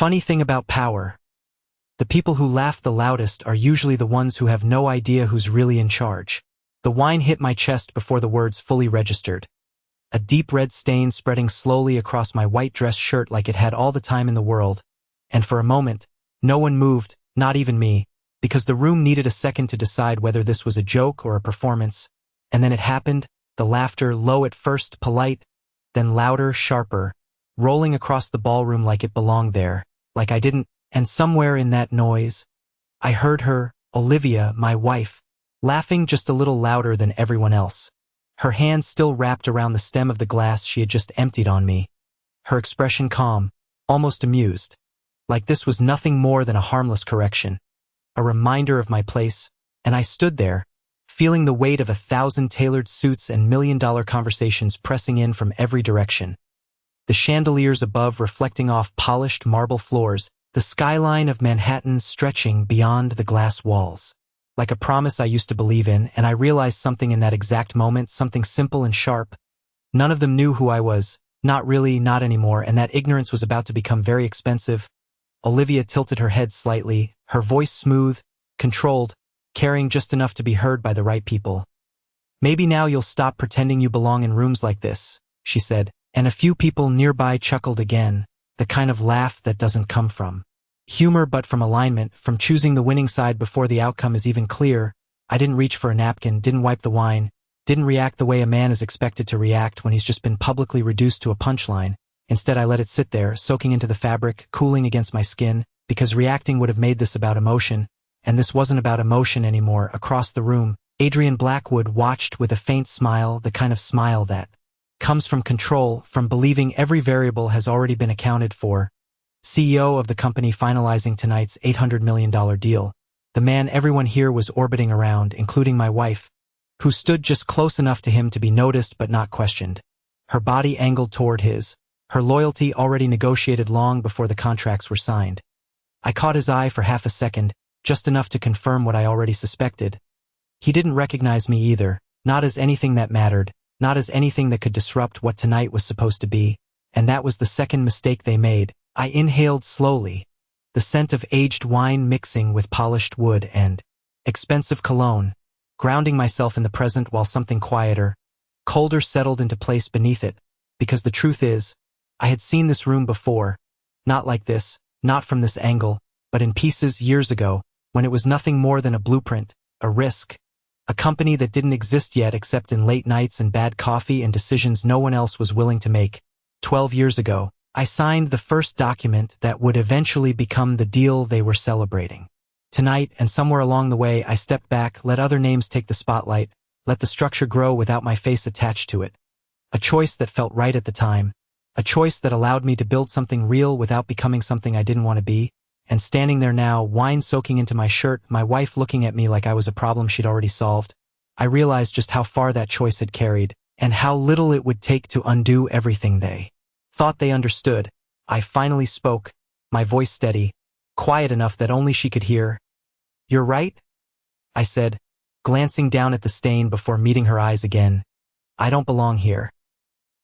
Funny thing about power. The people who laugh the loudest are usually the ones who have no idea who's really in charge. The wine hit my chest before the words fully registered. A deep red stain spreading slowly across my white dress shirt like it had all the time in the world. And for a moment, no one moved, not even me, because the room needed a second to decide whether this was a joke or a performance. And then it happened, the laughter, low at first, polite, then louder, sharper, rolling across the ballroom like it belonged there, like I didn't, and somewhere in that noise, I heard her, Olivia, my wife, laughing just a little louder than everyone else. Her hand still wrapped around the stem of the glass she had just emptied on me. Her expression calm, almost amused, like this was nothing more than a harmless correction, a reminder of my place, and I stood there, feeling the weight of 1,000 tailored suits and million-dollar conversations pressing in from every direction. The chandeliers above reflecting off polished marble floors, the skyline of Manhattan stretching beyond the glass walls. Like a promise I used to believe in, and I realized something in that exact moment, something simple and sharp. None of them knew who I was, not really, not anymore, and that ignorance was about to become very expensive. Olivia tilted her head slightly, her voice smooth, controlled, caring just enough to be heard by the right people. "Maybe now you'll stop pretending you belong in rooms like this," she said, and a few people nearby chuckled again, the kind of laugh that doesn't come from humor but from alignment, from choosing the winning side before the outcome is even clear. I didn't reach for a napkin, didn't wipe the wine, didn't react the way a man is expected to react when he's just been publicly reduced to a punchline. Instead, I let it sit there, soaking into the fabric, cooling against my skin, because reacting would have made this about emotion, and this wasn't about emotion anymore. Across the room, Adrian Blackwood watched with a faint smile, the kind of smile that comes from control, from believing every variable has already been accounted for. CEO of the company finalizing tonight's $800 million deal, the man everyone here was orbiting around, including my wife, who stood just close enough to him to be noticed but not questioned. Her body angled toward his, her loyalty already negotiated long before the contracts were signed. I caught his eye for half a second, just enough to confirm what I already suspected. He didn't recognize me either, not as anything that mattered, not as anything that could disrupt what tonight was supposed to be, and that was the second mistake they made. I inhaled slowly, the scent of aged wine mixing with polished wood and expensive cologne, grounding myself in the present while something quieter, colder settled into place beneath it, because the truth is, I had seen this room before, not like this, not from this angle, but in pieces years ago, when it was nothing more than a blueprint, a risk, a company that didn't exist yet except in late nights and bad coffee and decisions no one else was willing to make. 12 years ago, I signed the first document that would eventually become the deal they were celebrating. Tonight, and somewhere along the way, I stepped back, let other names take the spotlight, let the structure grow without my face attached to it. A choice that felt right at the time, a choice that allowed me to build something real without becoming something I didn't want to be. And standing there now, wine soaking into my shirt, my wife looking at me like I was a problem she'd already solved, I realized just how far that choice had carried, and how little it would take to undo everything they thought they understood. I finally spoke, my voice steady, quiet enough that only she could hear. "You're right," I said, glancing down at the stain before meeting her eyes again. "I don't belong here."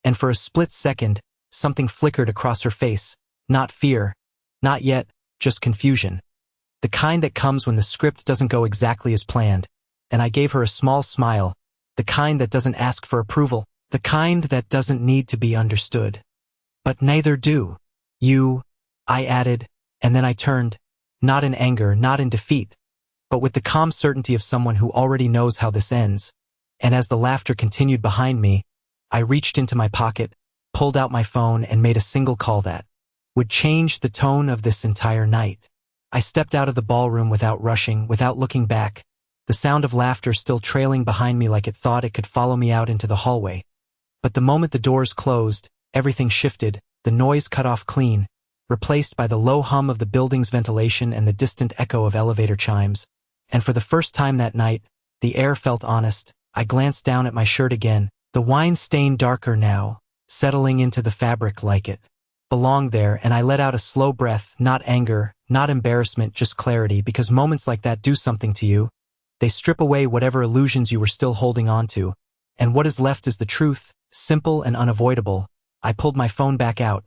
And for a split second, something flickered across her face, not fear, not yet, just confusion. The kind that comes when the script doesn't go exactly as planned, and I gave her a small smile, the kind that doesn't ask for approval, the kind that doesn't need to be understood. "But neither do you," I added, and then I turned, not in anger, not in defeat, but with the calm certainty of someone who already knows how this ends. And as the laughter continued behind me, I reached into my pocket, pulled out my phone, and made a single call that would change the tone of this entire night. I stepped out of the ballroom without rushing, without looking back, the sound of laughter still trailing behind me like it thought it could follow me out into the hallway. But the moment the doors closed, everything shifted, the noise cut off clean, replaced by the low hum of the building's ventilation and the distant echo of elevator chimes. And for the first time that night, the air felt honest. I glanced down at my shirt again, the wine stain darker now, settling into the fabric like it belonged there, and I let out a slow breath, not anger, not embarrassment, just clarity, because moments like that do something to you. They strip away whatever illusions you were still holding on to, and what is left is the truth, simple and unavoidable. I pulled my phone back out,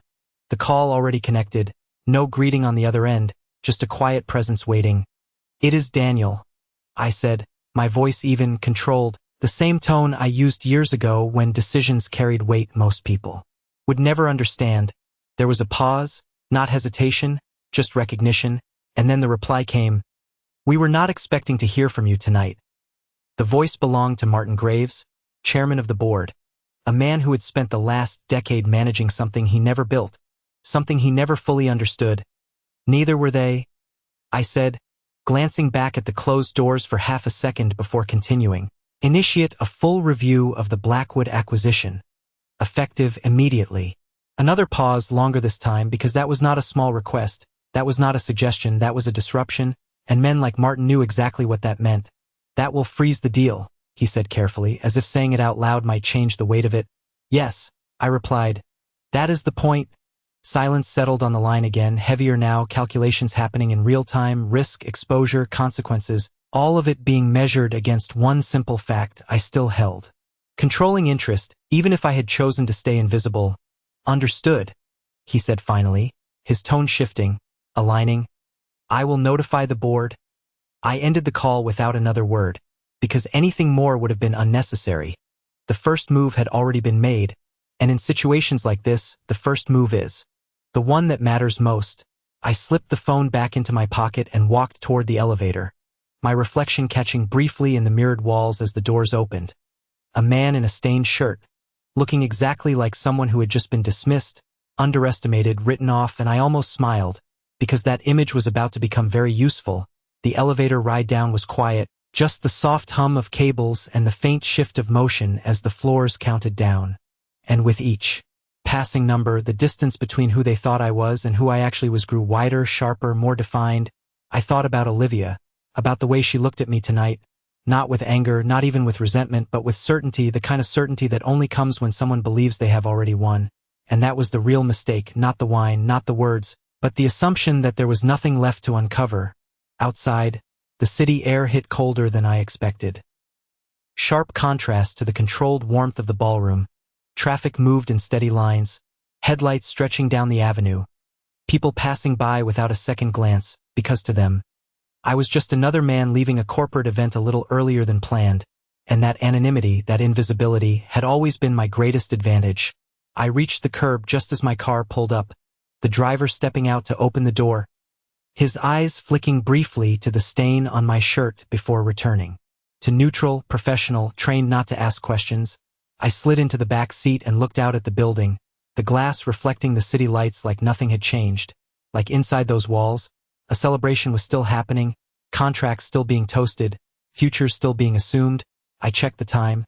the call already connected, No greeting on the other end, just a quiet presence waiting. "It is Daniel," I said, my voice even, controlled, the same tone I used years ago when decisions carried weight most people would never understand. There was a pause, not hesitation, just recognition, and then the reply came, "We were not expecting to hear from you tonight." The voice belonged to Martin Graves, chairman of the board, a man who had spent the last decade managing something he never built, something he never fully understood. "Neither were they," I said, glancing back at the closed doors for half a second before continuing. "Initiate a full review of the Blackwood acquisition. Effective immediately." Another pause, longer this time, because that was not a small request, that was not a suggestion, that was a disruption, and men like Martin knew exactly what that meant. "That will freeze the deal," he said carefully, as if saying it out loud might change the weight of it. "Yes," I replied. "That is the point." Silence settled on the line again, heavier now, calculations happening in real time, risk, exposure, consequences, all of it being measured against one simple fact I still held. Controlling interest, even if I had chosen to stay invisible. "Understood," he said finally, his tone shifting, aligning. "I will notify the board." I ended the call without another word, because anything more would have been unnecessary. The first move had already been made, and in situations like this, the first move is the one that matters most. I slipped the phone back into my pocket and walked toward the elevator, my reflection catching briefly in the mirrored walls as the doors opened. A man in a stained shirt, looking exactly like someone who had just been dismissed, underestimated, written off, and I almost smiled, because that image was about to become very useful. The elevator ride down was quiet, just the soft hum of cables and the faint shift of motion as the floors counted down. And with each passing number, the distance between who they thought I was and who I actually was grew wider, sharper, more defined. I thought about Olivia, about the way she looked at me tonight, not with anger, not even with resentment, but with certainty, the kind of certainty that only comes when someone believes they have already won. And that was the real mistake, not the wine, not the words, but the assumption that there was nothing left to uncover. Outside, the city air hit colder than I expected. Sharp contrast to the controlled warmth of the ballroom. Traffic moved in steady lines, headlights stretching down the avenue, people passing by without a second glance, because to them, I was just another man leaving a corporate event a little earlier than planned, and that anonymity, that invisibility, had always been my greatest advantage. I reached the curb just as my car pulled up, the driver stepping out to open the door, his eyes flicking briefly to the stain on my shirt before returning to neutral, professional, trained not to ask questions. I slid into the back seat and looked out at the building, the glass reflecting the city lights like nothing had changed, like inside those walls, a celebration was still happening, contracts still being toasted, futures still being assumed. I checked the time,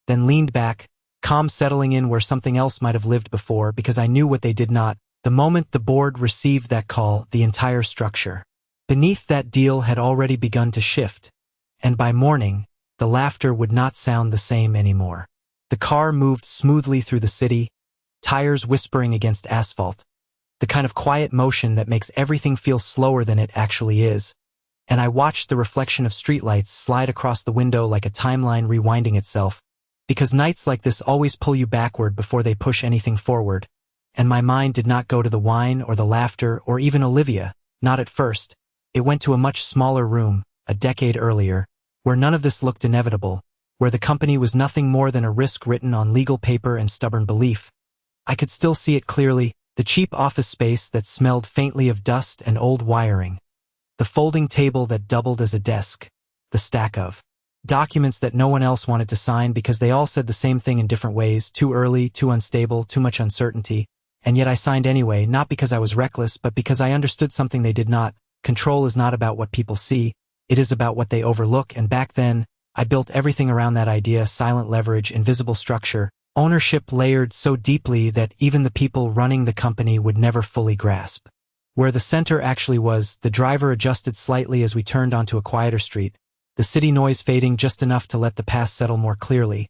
then leaned back, calm settling in where something else might have lived before, because I knew what they did not. The moment the board received that call, the entire structure beneath that deal had already begun to shift, and by morning, the laughter would not sound the same anymore. The car moved smoothly through the city, tires whispering against asphalt, the kind of quiet motion that makes everything feel slower than it actually is, and I watched the reflection of streetlights slide across the window like a timeline rewinding itself, because nights like this always pull you backward before they push anything forward, and my mind did not go to the wine or the laughter or even Olivia, not at first. It went to a much smaller room, a decade earlier, where none of this looked inevitable, where the company was nothing more than a risk written on legal paper and stubborn belief. I could still see it clearly, the cheap office space that smelled faintly of dust and old wiring, the folding table that doubled as a desk, the stack of documents that no one else wanted to sign because they all said the same thing in different ways, too early, too unstable, too much uncertainty, and yet I signed anyway, not because I was reckless, but because I understood something they did not. Control is not about what people see, it is about what they overlook, and back then, I built everything around that idea: silent leverage, invisible structure, ownership layered so deeply that even the people running the company would never fully grasp where the center actually was. The driver adjusted slightly as we turned onto a quieter street, the city noise fading just enough to let the past settle more clearly.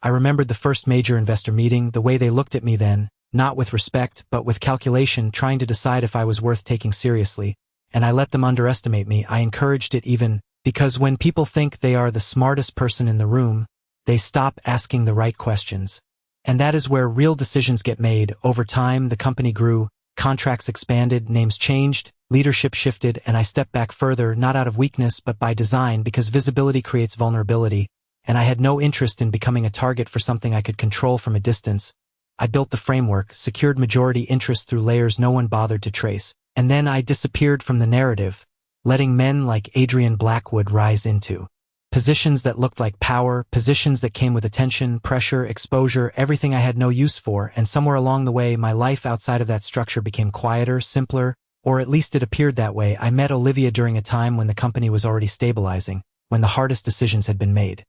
I remembered the first major investor meeting, the way they looked at me then, not with respect, but with calculation, trying to decide if I was worth taking seriously, and I let them underestimate me. I encouraged it even, because when people think they are the smartest person in the room, they stop asking the right questions. And that is where real decisions get made. Over time, the company grew, Contracts expanded, names changed, leadership shifted, and I stepped back further, not out of weakness but by design, because visibility creates vulnerability, and I had no interest in becoming a target for something I could control from a distance. I built the framework, secured majority interest through layers no one bothered to trace, and then I disappeared from the narrative, letting men like Adrian Blackwood rise into positions that looked like power, positions that came with attention, pressure, exposure, everything I had no use for, and somewhere along the way my life outside of that structure became quieter, simpler, or at least it appeared that way. I met Olivia during a time when the company was already stabilizing, when the hardest decisions had been made.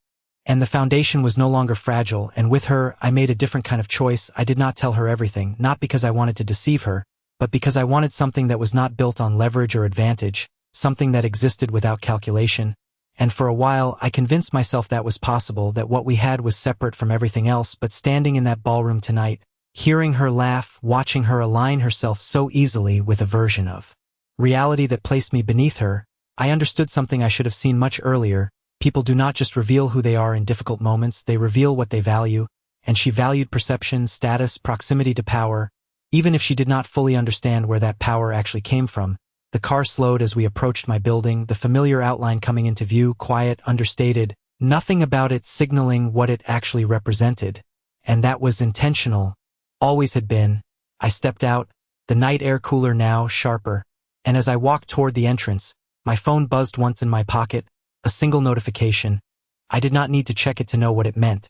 And the foundation was no longer fragile, and with her, I made a different kind of choice. I did not tell her everything, not because I wanted to deceive her, but because I wanted something that was not built on leverage or advantage, something that existed without calculation. And for a while, I convinced myself that was possible, that what we had was separate from everything else. But standing in that ballroom tonight, hearing her laugh, watching her align herself so easily with a version of reality that placed me beneath her, I understood something I should have seen much earlier. People do not just reveal who they are in difficult moments, they reveal what they value, and she valued perception, status, proximity to power, even if she did not fully understand where that power actually came from. The car slowed as we approached my building, the familiar outline coming into view, quiet, understated, nothing about it signaling what it actually represented. And that was intentional. Always had been. I stepped out, the night air cooler now, sharper, and as I walked toward the entrance, my phone buzzed once in my pocket, a single notification. I did not need to check it to know what it meant.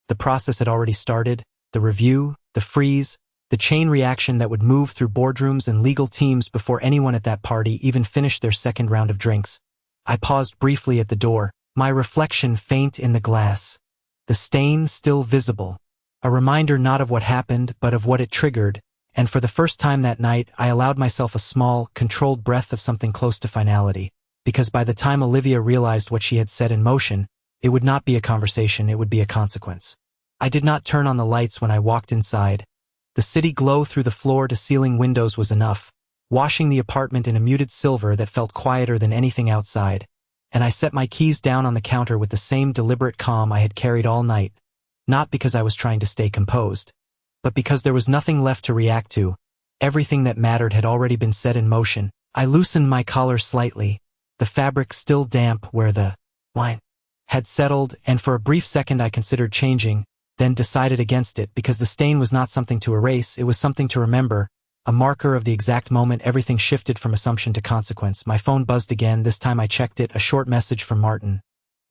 The process had already started, the review, the freeze, the chain reaction that would move through boardrooms and legal teams before anyone at that party even finished their second round of drinks. I paused briefly at the door, my reflection faint in the glass. The stain still visible. A reminder not of what happened, but of what it triggered, and for the first time that night I allowed myself a small, controlled breath of something close to finality, because by the time Olivia realized what she had set in motion, it would not be a conversation, it would be a consequence. I did not turn on the lights when I walked inside. The city glow through the floor-to-ceiling windows was enough, washing the apartment in a muted silver that felt quieter than anything outside, and I set my keys down on the counter with the same deliberate calm I had carried all night, not because I was trying to stay composed, but because there was nothing left to react to. Everything that mattered had already been set in motion. I loosened my collar slightly, the fabric still damp where the wine had settled, and for a brief second I considered changing, then decided against it because the stain was not something to erase, it was something to remember, a marker of the exact moment everything shifted from assumption to consequence. My phone buzzed again, this time I checked it, a short message from Martin.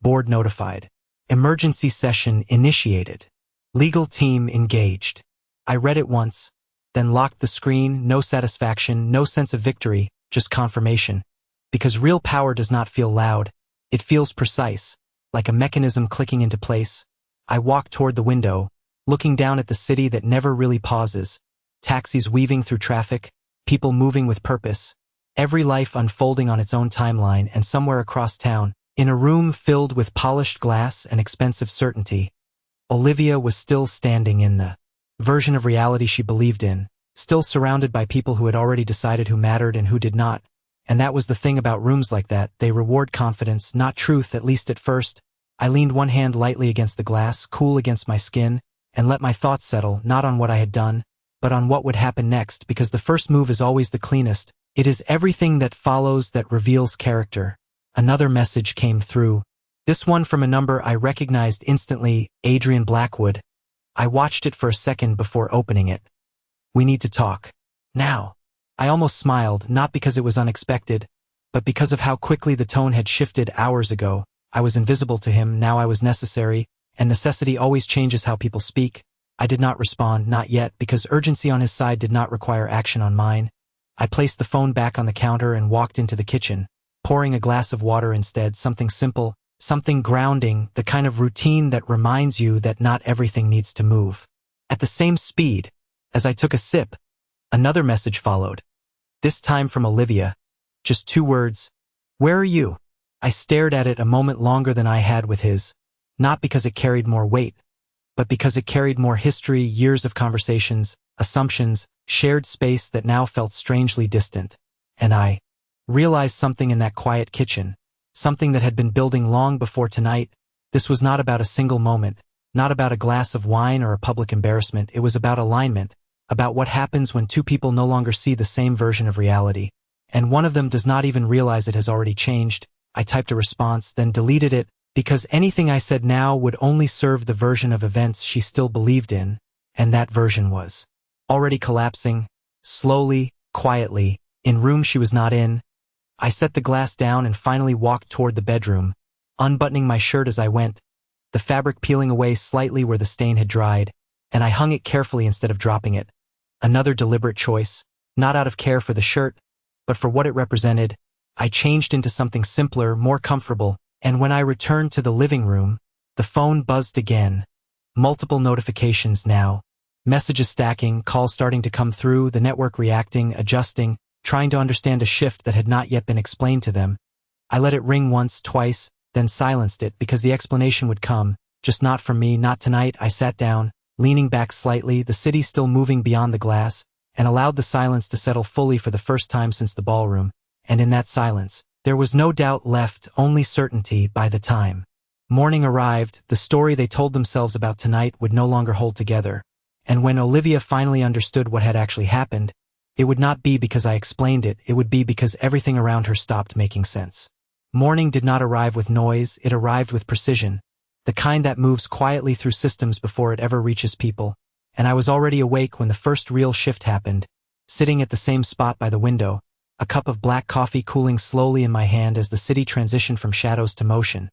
Board notified. Emergency session initiated. Legal team engaged. I read it once, then locked the screen, no satisfaction, no sense of victory, just confirmation. Because real power does not feel loud, it feels precise, like a mechanism clicking into place. I walked toward the window, looking down at the city that never really pauses, taxis weaving through traffic, people moving with purpose, every life unfolding on its own timeline, and somewhere across town, in a room filled with polished glass and expensive certainty, Olivia was still standing in the version of reality she believed in, still surrounded by people who had already decided who mattered and who did not. And that was the thing about rooms like that, they reward confidence, not truth, at least at first. I leaned one hand lightly against the glass, cool against my skin, and let my thoughts settle, not on what I had done, but on what would happen next, because the first move is always the cleanest. It is everything that follows that reveals character. Another message came through. This one from a number I recognized instantly, Adrian Blackwood. I watched it for a second before opening it. We need to talk. Now. I almost smiled, not because it was unexpected, but because of how quickly the tone had shifted hours ago. I was invisible to him, now I was necessary, and necessity always changes how people speak. I did not respond, not yet, because urgency on his side did not require action on mine. I placed the phone back on the counter and walked into the kitchen, pouring a glass of water instead, something simple, something grounding, the kind of routine that reminds you that not everything needs to move. At the same speed, as I took a sip, another message followed. This time from Olivia. Just 2 words. Where are you? I stared at it a moment longer than I had with his, not because it carried more weight, but because it carried more history, years of conversations, assumptions, shared space that now felt strangely distant. And I realized something in that quiet kitchen, something that had been building long before tonight. This was not about a single moment, not about a glass of wine or a public embarrassment, it was about alignment, about what happens when two people no longer see the same version of reality, and one of them does not even realize it has already changed. I typed a response, then deleted it, because anything I said now would only serve the version of events she still believed in, and that version was already collapsing, slowly, quietly, in rooms she was not in. I set the glass down and finally walked toward the bedroom, unbuttoning my shirt as I went, the fabric peeling away slightly where the stain had dried, and I hung it carefully instead of dropping it. Another deliberate choice, not out of care for the shirt, but for what it represented. I changed into something simpler, more comfortable, and when I returned to the living room, the phone buzzed again. Multiple notifications now. Messages stacking, calls starting to come through, the network reacting, adjusting, trying to understand a shift that had not yet been explained to them. I let it ring once, twice, then silenced it because the explanation would come, just not from me, not tonight. I sat down, leaning back slightly, the city still moving beyond the glass, and allowed the silence to settle fully for the first time since the ballroom, and in that silence, there was no doubt left, only certainty. By the time morning arrived, the story they told themselves about tonight would no longer hold together, and when Olivia finally understood what had actually happened, it would not be because I explained it, it would be because everything around her stopped making sense. Morning did not arrive with noise, it arrived with precision, the kind that moves quietly through systems before it ever reaches people, and I was already awake when the first real shift happened, sitting at the same spot by the window, a cup of black coffee cooling slowly in my hand as the city transitioned from shadows to motion.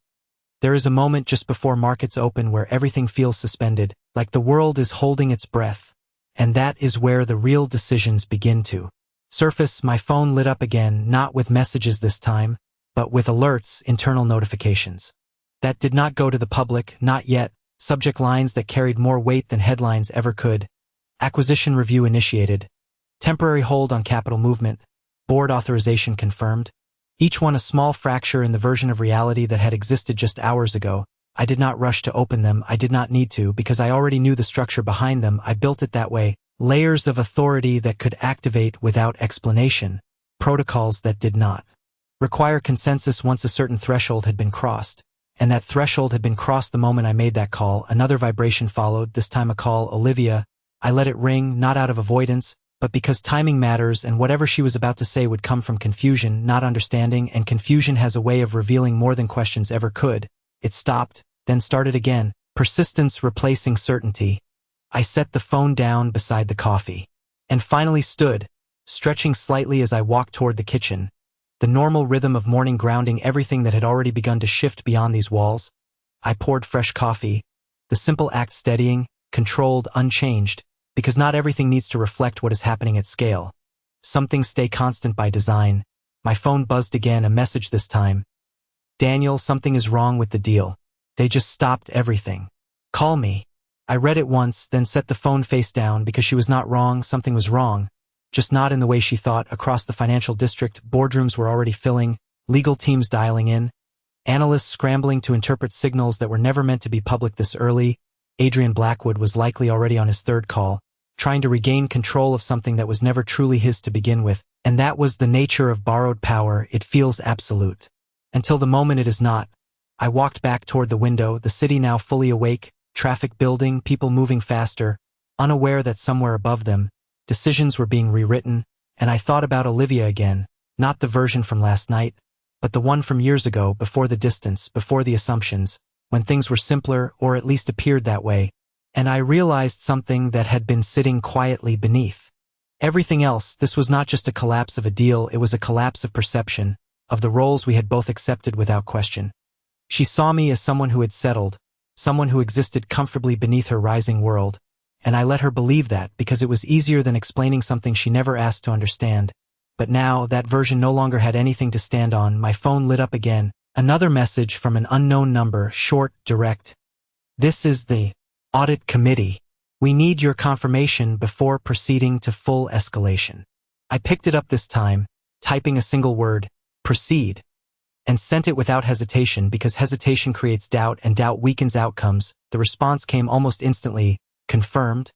There is a moment just before markets open where everything feels suspended, like the world is holding its breath, and that is where the real decisions begin to surface. My phone lit up again, not with messages this time, but with alerts, internal notifications. That did not go to the public, not yet, subject lines that carried more weight than headlines ever could. Acquisition review initiated. Temporary hold on capital movement. Board authorization confirmed. Each one a small fracture in the version of reality that had existed just hours ago. I did not rush to open them, I did not need to, because I already knew the structure behind them. I built it that way. Layers of authority that could activate without explanation. Protocols that did not require consensus once a certain threshold had been crossed. And that threshold had been crossed the moment I made that call. Another vibration followed, this time a call, Olivia. I let it ring, not out of avoidance, but because timing matters and whatever she was about to say would come from confusion, not understanding, and confusion has a way of revealing more than questions ever could. It stopped, then started again, persistence replacing certainty. I set the phone down beside the coffee, and finally stood, stretching slightly as I walked toward the kitchen, the normal rhythm of morning grounding everything that had already begun to shift beyond these walls. I poured fresh coffee, the simple act steadying, controlled, unchanged, because not everything needs to reflect what is happening at scale. Some things stay constant by design. My phone buzzed again, a message this time. Daniel, something is wrong with the deal. They just stopped everything. Call me. I read it once, then set the phone face down because she was not wrong, something was wrong. Just not in the way she thought. Across the financial district, boardrooms were already filling, legal teams dialing in, analysts scrambling to interpret signals that were never meant to be public this early. Adrian Blackwood was likely already on his third call, trying to regain control of something that was never truly his to begin with, and that was the nature of borrowed power. It feels absolute. Until the moment it is not. I walked back toward the window, the city now fully awake, traffic building, people moving faster, unaware that somewhere above them, decisions were being rewritten, and I thought about Olivia again, not the version from last night, but the one from years ago, before the distance, before the assumptions, when things were simpler, or at least appeared that way, and I realized something that had been sitting quietly beneath everything else. This was not just a collapse of a deal, it was a collapse of perception, of the roles we had both accepted without question. She saw me as someone who had settled, someone who existed comfortably beneath her rising world, and I let her believe that because it was easier than explaining something she never asked to understand. But now, that version no longer had anything to stand on. My phone lit up again. Another message from an unknown number, short, direct. This is the audit committee. We need your confirmation before proceeding to full escalation. I picked it up this time, typing a single word, proceed, and sent it without hesitation because hesitation creates doubt and doubt weakens outcomes. The response came almost instantly, confirmed.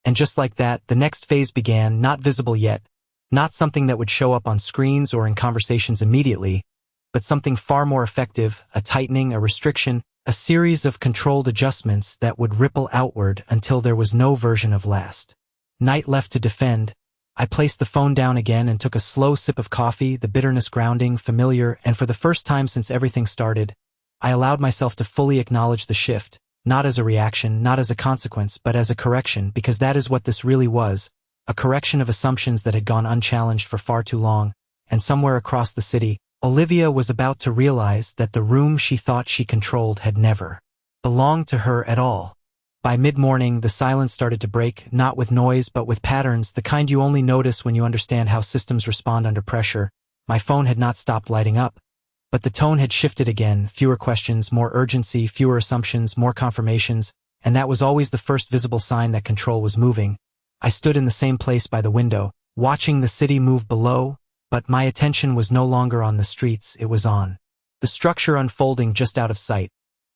And just like that, the next phase began, not visible yet, not something that would show up on screens or in conversations immediately, but something far more effective, a tightening, a restriction, a series of controlled adjustments that would ripple outward until there was no version of last. Night left to defend. I placed the phone down again and took a slow sip of coffee, the bitterness grounding, familiar, and for the first time since everything started, I allowed myself to fully acknowledge the shift, not as a reaction, not as a consequence, but as a correction, because that is what this really was, a correction of assumptions that had gone unchallenged for far too long, and somewhere across the city, Olivia was about to realize that the room she thought she controlled had never belonged to her at all. By mid-morning, the silence started to break, not with noise but with patterns, the kind you only notice when you understand how systems respond under pressure. My phone had not stopped lighting up, but the tone had shifted again, fewer questions, more urgency, fewer assumptions, more confirmations, and that was always the first visible sign that control was moving. I stood in the same place by the window, watching the city move below, but my attention was no longer on the streets, it was on the structure unfolding just out of sight.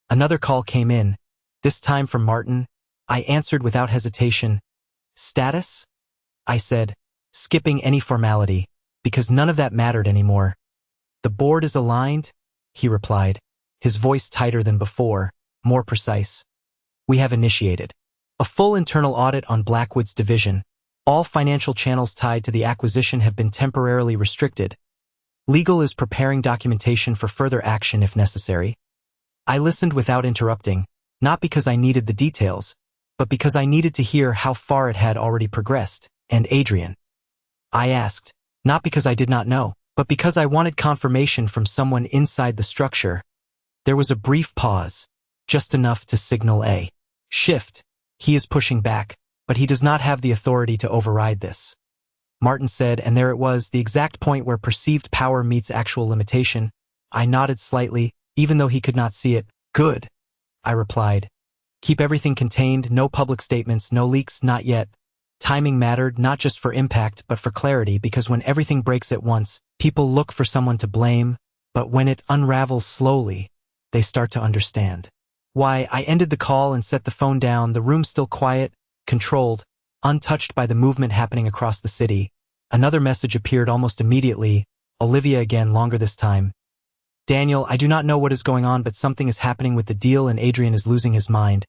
Another call came in, this time from Martin. I answered without hesitation. Status? I said, skipping any formality, because none of that mattered anymore. The board is aligned, he replied, his voice tighter than before, more precise. We have initiated a full internal audit on Blackwood's division. All financial channels tied to the acquisition have been temporarily restricted. Legal is preparing documentation for further action if necessary. I listened without interrupting, not because I needed the details, but because I needed to hear how far it had already progressed. And Adrian? I asked, not because I did not know, but because I wanted confirmation from someone inside the structure. There was a brief pause, just enough to signal a shift. He is pushing back, but he does not have the authority to override this. Martin said, and there it was, the exact point where perceived power meets actual limitation. I nodded slightly, even though he could not see it. Good, I replied. Keep everything contained, no public statements, no leaks, not yet. Timing mattered, not just for impact, but for clarity, because when everything breaks at once, people look for someone to blame, but when it unravels slowly, they start to understand. Why, I ended the call and set the phone down, the room still quiet, controlled, untouched by the movement happening across the city. Another message appeared almost immediately, Olivia again, longer this time. Daniel, I do not know what is going on, but something is happening with the deal and Adrian is losing his mind.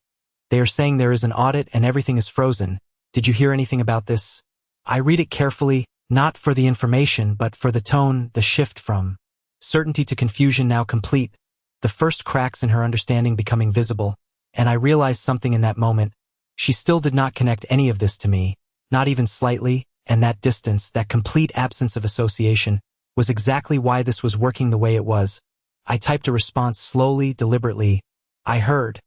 They are saying there is an audit and everything is frozen. Did you hear anything about this? I read it carefully, not for the information, but for the tone, the shift from certainty to confusion now complete, the first cracks in her understanding becoming visible, and I realized something in that moment. She still did not connect any of this to me, not even slightly, and that distance, that complete absence of association, was exactly why this was working the way it was. I typed a response slowly, deliberately. I heard.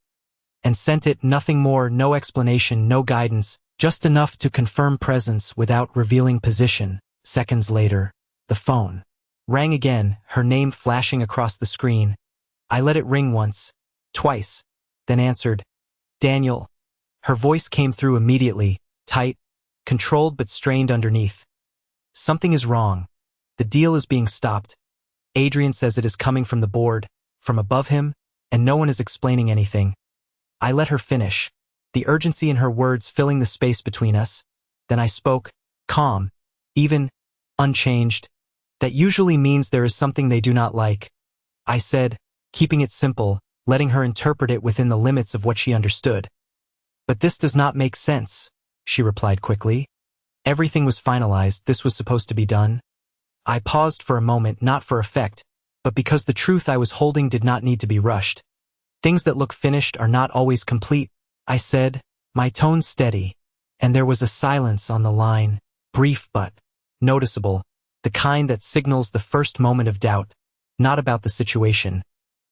And sent it, nothing more, no explanation, no guidance, just enough to confirm presence without revealing position. Seconds later, the phone rang again, her name flashing across the screen. I let it ring once, twice, then answered. Daniel. Her voice came through immediately, tight, controlled but strained underneath. Something is wrong. The deal is being stopped. Adrian says it is coming from the board, from above him, and no one is explaining anything. I let her finish, the urgency in her words filling the space between us. Then I spoke, calm, even, unchanged. That usually means there is something they do not like. I said, keeping it simple, letting her interpret it within the limits of what she understood. But this does not make sense, she replied quickly. Everything was finalized, this was supposed to be done. I paused for a moment, not for effect, but because the truth I was holding did not need to be rushed. Things that look finished are not always complete, I said, my tone steady, and there was a silence on the line, brief but noticeable, the kind that signals the first moment of doubt, not about the situation,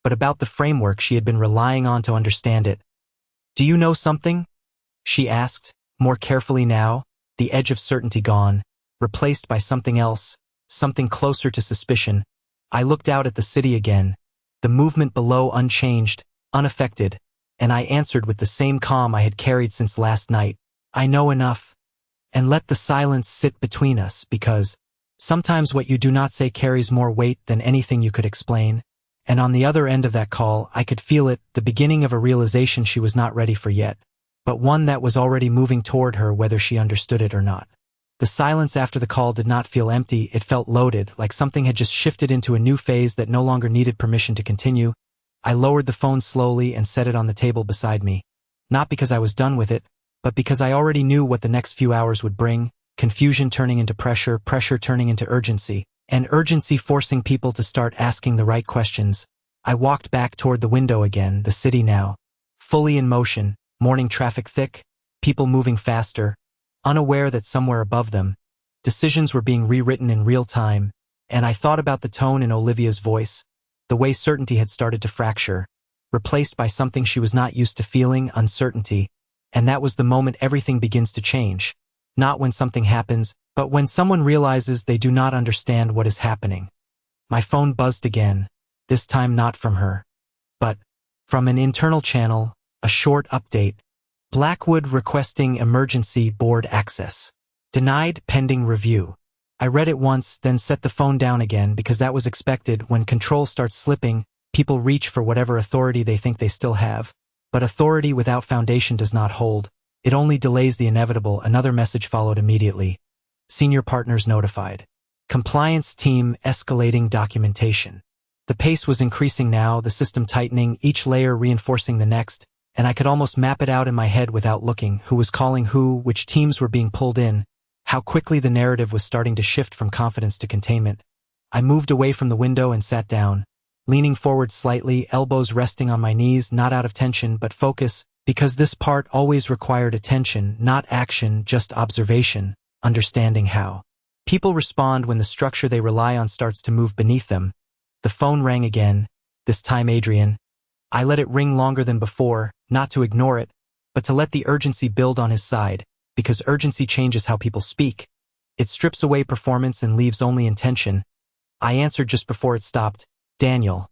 but about the framework she had been relying on to understand it. Do you know something? She asked, more carefully now, the edge of certainty gone, replaced by something else, something closer to suspicion. I looked out at the city again, the movement below unchanged, unaffected, and I answered with the same calm I had carried since last night. I know enough. And let the silence sit between us, because sometimes what you do not say carries more weight than anything you could explain. And on the other end of that call, I could feel it, the beginning of a realization she was not ready for yet, but one that was already moving toward her whether she understood it or not. The silence after the call did not feel empty, it felt loaded, like something had just shifted into a new phase that no longer needed permission to continue. I lowered the phone slowly and set it on the table beside me. Not because I was done with it, but because I already knew what the next few hours would bring, confusion turning into pressure, pressure turning into urgency, and urgency forcing people to start asking the right questions. I walked back toward the window again, the city now, fully in motion, morning traffic thick, people moving faster, unaware that somewhere above them, decisions were being rewritten in real time, and I thought about the tone in Olivia's voice, the way certainty had started to fracture, replaced by something she was not used to feeling, uncertainty, and that was the moment everything begins to change. Not when something happens, but when someone realizes they do not understand what is happening. My phone buzzed again, this time not from her, but from an internal channel, a short update. Blackwood requesting emergency board access. Denied pending review. I read it once, then set the phone down again because that was expected. When control starts slipping, people reach for whatever authority they think they still have. But authority without foundation does not hold. It only delays the inevitable. Another message followed immediately. Senior partners notified. Compliance team escalating documentation. The pace was increasing now, the system tightening, each layer reinforcing the next, and I could almost map it out in my head without looking, who was calling who, which teams were being pulled in, how quickly the narrative was starting to shift from confidence to containment. I moved away from the window and sat down, leaning forward slightly, elbows resting on my knees, not out of tension but focus, because this part always required attention, not action, just observation, understanding how people respond when the structure they rely on starts to move beneath them. The phone rang again, this time Adrian. I let it ring longer than before, not to ignore it, but to let the urgency build on his side, because urgency changes how people speak. It strips away performance and leaves only intention. I answered just before it stopped. Daniel.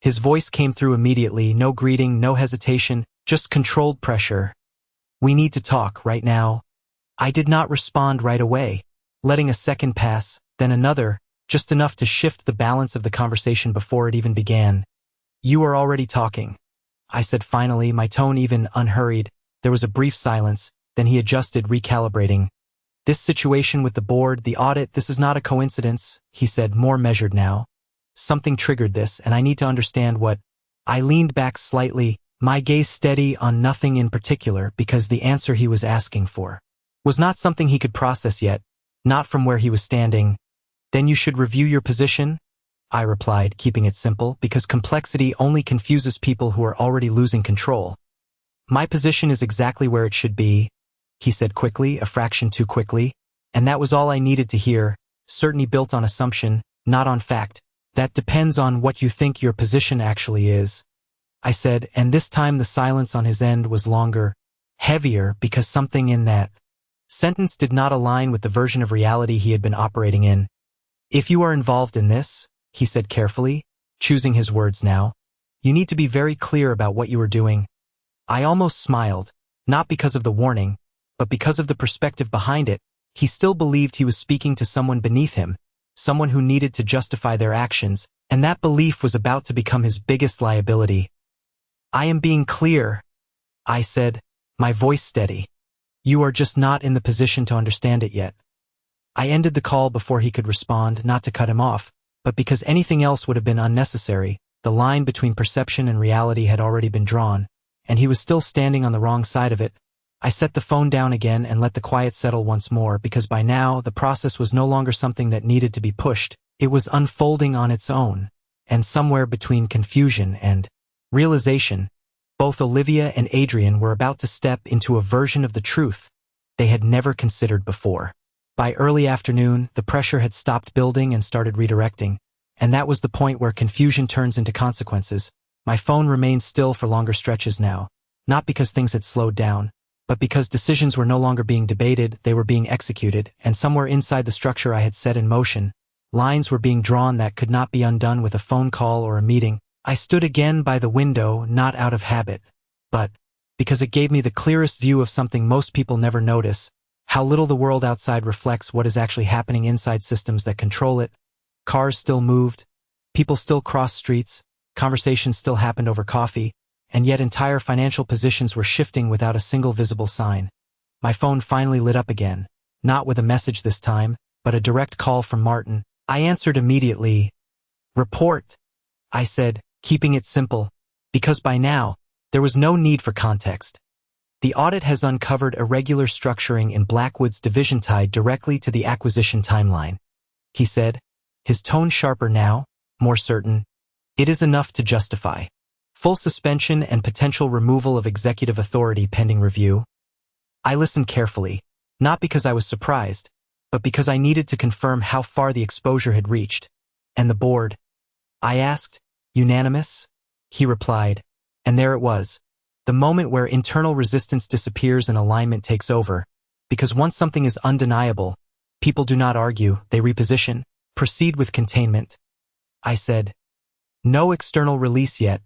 His voice came through immediately, no greeting, no hesitation, just controlled pressure. We need to talk right now. I did not respond right away, letting a second pass, then another, just enough to shift the balance of the conversation before it even began. You are already talking, I said finally, my tone even unhurried. There was a brief silence, then he adjusted, recalibrating. This situation with the board, the audit, this is not a coincidence, he said, more measured now. Something triggered this, and I need to understand what. I leaned back slightly, my gaze steady on nothing in particular, because the answer he was asking for was not something he could process yet, not from where he was standing. Then you should review your position, I replied, keeping it simple, because complexity only confuses people who are already losing control. My position is exactly where it should be, he said quickly, a fraction too quickly, and that was all I needed to hear, certainty built on assumption, not on fact. That depends on what you think your position actually is, I said, and this time the silence on his end was longer, heavier, because something in that sentence did not align with the version of reality he had been operating in. If you are involved in this, he said carefully, choosing his words now, you need to be very clear about what you are doing. I almost smiled, not because of the warning, but because of the perspective behind it. He still believed he was speaking to someone beneath him, someone who needed to justify their actions, and that belief was about to become his biggest liability. I am being clear, I said, my voice steady. You are just not in the position to understand it yet. I ended the call before he could respond, not to cut him off, but because anything else would have been unnecessary. The line between perception and reality had already been drawn, and he was still standing on the wrong side of it. I set the phone down again and let the quiet settle once more, because by now the process was no longer something that needed to be pushed. It was unfolding on its own, and somewhere between confusion and realization, both Olivia and Adrian were about to step into a version of the truth they had never considered before. By early afternoon, the pressure had stopped building and started redirecting, and that was the point where confusion turns into consequences. My phone remained still for longer stretches now, not because things had slowed down, but because decisions were no longer being debated, they were being executed, and somewhere inside the structure I had set in motion, lines were being drawn that could not be undone with a phone call or a meeting. I stood again by the window, not out of habit, but because it gave me the clearest view of something most people never notice, how little the world outside reflects what is actually happening inside systems that control it. Cars still moved, people still crossed streets, conversations still happened over coffee, and yet entire financial positions were shifting without a single visible sign. My phone finally lit up again, not with a message this time, but a direct call from Martin. I answered immediately. Report, I said, keeping it simple, because by now, there was no need for context. The audit has uncovered irregular structuring in Blackwood's division tied directly to the acquisition timeline, he said, his tone sharper now, more certain. It is enough to justify full suspension and potential removal of executive authority pending review. I listened carefully, not because I was surprised, but because I needed to confirm how far the exposure had reached. And the board? I asked. Unanimous? He replied. And there it was. The moment where internal resistance disappears and alignment takes over. Because once something is undeniable, people do not argue, they reposition, proceed with containment. I said, no external release yet.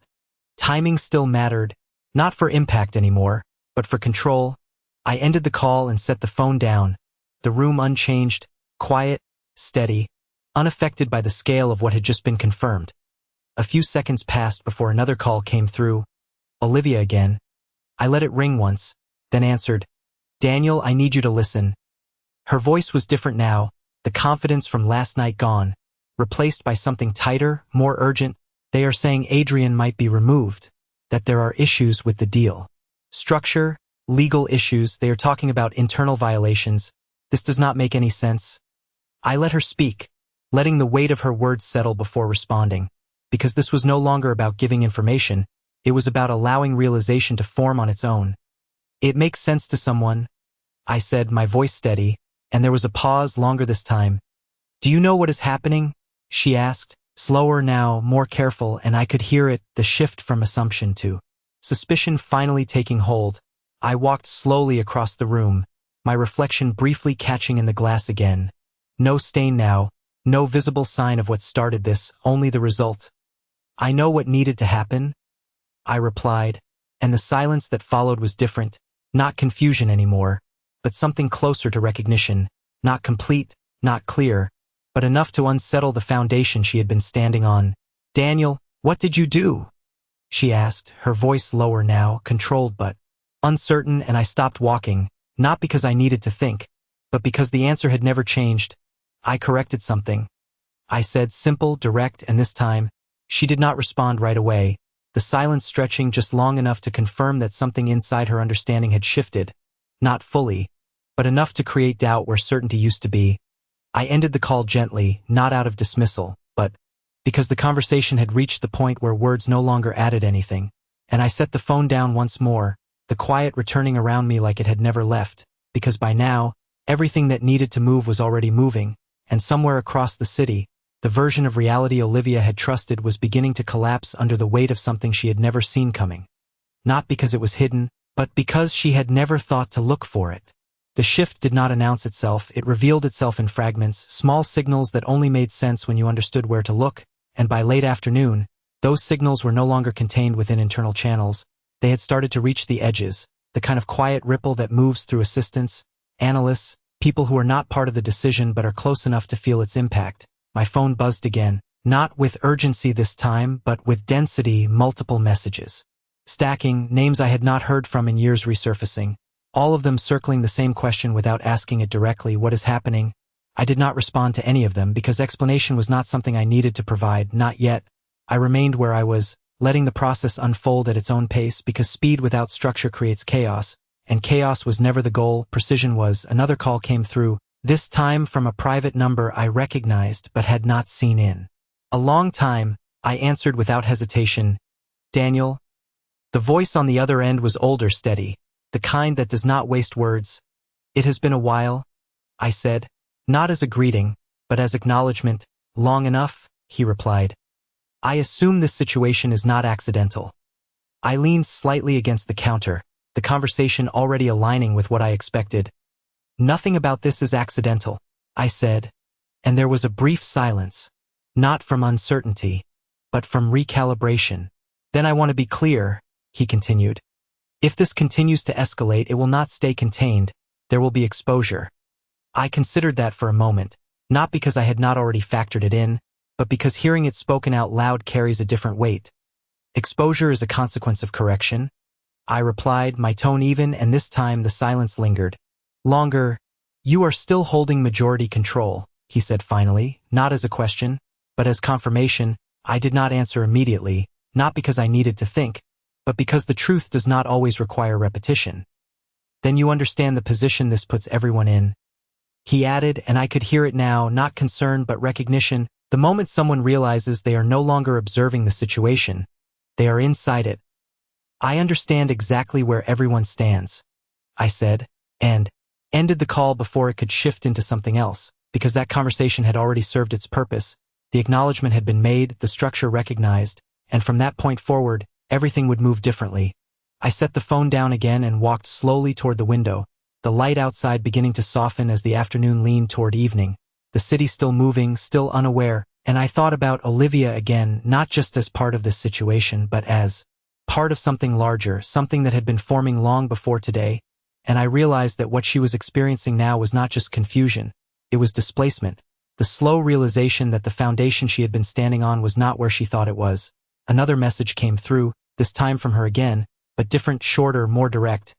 Timing still mattered, not for impact anymore, but for control. I ended the call and set the phone down, the room unchanged, quiet, steady, unaffected by the scale of what had just been confirmed. A few seconds passed before another call came through. Olivia again. I let it ring once, then answered, Daniel, I need you to listen. Her voice was different now, the confidence from last night gone, replaced by something tighter, more urgent. They are saying Adrian might be removed, that there are issues with the deal. Structure, legal issues, they are talking about internal violations. This does not make any sense. I let her speak, letting the weight of her words settle before responding, because this was no longer about giving information, it was about allowing realization to form on its own. It makes sense to someone, I said, my voice steady, and there was a pause longer this time. Do you know what is happening? She asked, slower now, more careful, and I could hear it, the shift from assumption to suspicion finally taking hold. I walked slowly across the room, my reflection briefly catching in the glass again. No stain now, no visible sign of what started this, only the result. I know what needed to happen, I replied, and the silence that followed was different, not confusion anymore, but something closer to recognition, not complete, not clear, but enough to unsettle the foundation she had been standing on. Daniel, what did you do? She asked, her voice lower now, controlled but uncertain, and I stopped walking, not because I needed to think, but because the answer had never changed. I corrected something. I said, simple, direct, and this time, she did not respond right away, the silence stretching just long enough to confirm that something inside her understanding had shifted, not fully, but enough to create doubt where certainty used to be. I ended the call gently, not out of dismissal, but because the conversation had reached the point where words no longer added anything, and I set the phone down once more, the quiet returning around me like it had never left, because by now, everything that needed to move was already moving, and somewhere across the city, the version of reality Olivia had trusted was beginning to collapse under the weight of something she had never seen coming. Not because it was hidden, but because she had never thought to look for it. The shift did not announce itself, it revealed itself in fragments, small signals that only made sense when you understood where to look, and by late afternoon, those signals were no longer contained within internal channels, they had started to reach the edges, the kind of quiet ripple that moves through assistants, analysts, people who are not part of the decision but are close enough to feel its impact. My phone buzzed again, not with urgency this time, but with density, multiple messages. Stacking, names I had not heard from in years resurfacing, all of them circling the same question without asking it directly, what is happening? I did not respond to any of them because explanation was not something I needed to provide, not yet. I remained where I was, letting the process unfold at its own pace because speed without structure creates chaos, and chaos was never the goal, precision was. Another call came through, this time from a private number I recognized but had not seen in a long time. I answered without hesitation, Daniel. The voice on the other end was older, steady, the kind that does not waste words. It has been a while, I said, not as a greeting, but as acknowledgement. Long enough, he replied. I assume this situation is not accidental. I leaned slightly against the counter, the conversation already aligning with what I expected. Nothing about this is accidental, I said, and there was a brief silence, not from uncertainty, but from recalibration. Then I want to be clear, he continued. If this continues to escalate, it will not stay contained, there will be exposure. I considered that for a moment, not because I had not already factored it in, but because hearing it spoken out loud carries a different weight. Exposure is a consequence of correction, I replied, my tone even, and this time the silence lingered. Longer. You are still holding majority control, he said finally, not as a question, but as confirmation. I did not answer immediately, not because I needed to think, but because the truth does not always require repetition. Then you understand the position this puts everyone in. He added, and I could hear it now, not concern but recognition. The moment someone realizes they are no longer observing the situation, they are inside it. I understand exactly where everyone stands, I said, and ended the call before it could shift into something else, because that conversation had already served its purpose. The acknowledgement had been made, the structure recognized, and from that point forward, everything would move differently. I set the phone down again and walked slowly toward the window, the light outside beginning to soften as the afternoon leaned toward evening, the city still moving, still unaware, and I thought about Olivia again, not just as part of this situation, but as part of something larger, something that had been forming long before today, and I realized that what she was experiencing now was not just confusion, it was displacement, the slow realization that the foundation she had been standing on was not where she thought it was. Another message came through, this time from her again, but different, shorter, more direct.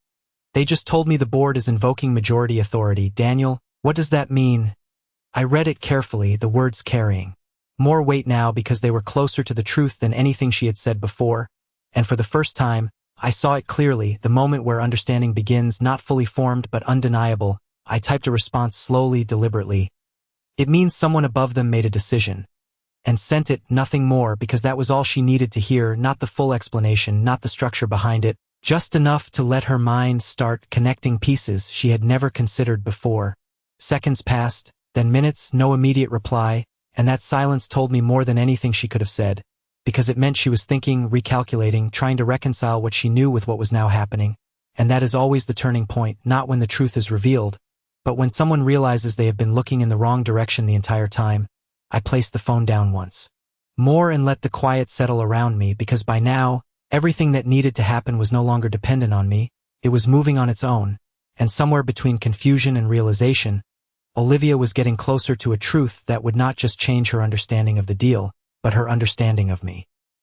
They just told me the board is invoking majority authority. Daniel, what does that mean? I read it carefully, the words carrying more weight now because they were closer to the truth than anything she had said before, and for the first time, I saw it clearly, the moment where understanding begins, not fully formed but undeniable. I typed a response slowly, deliberately. It means someone above them made a decision. And sent it, nothing more, because that was all she needed to hear, not the full explanation, not the structure behind it, just enough to let her mind start connecting pieces she had never considered before. Seconds passed, then minutes, no immediate reply, and that silence told me more than anything she could have said, because it meant she was thinking, recalculating, trying to reconcile what she knew with what was now happening. And that is always the turning point, not when the truth is revealed, but when someone realizes they have been looking in the wrong direction the entire time. I placed the phone down once more and let the quiet settle around me, because by now, everything that needed to happen was no longer dependent on me, it was moving on its own, and somewhere between confusion and realization, Olivia was getting closer to a truth that would not just change her understanding of the deal, but her understanding of me.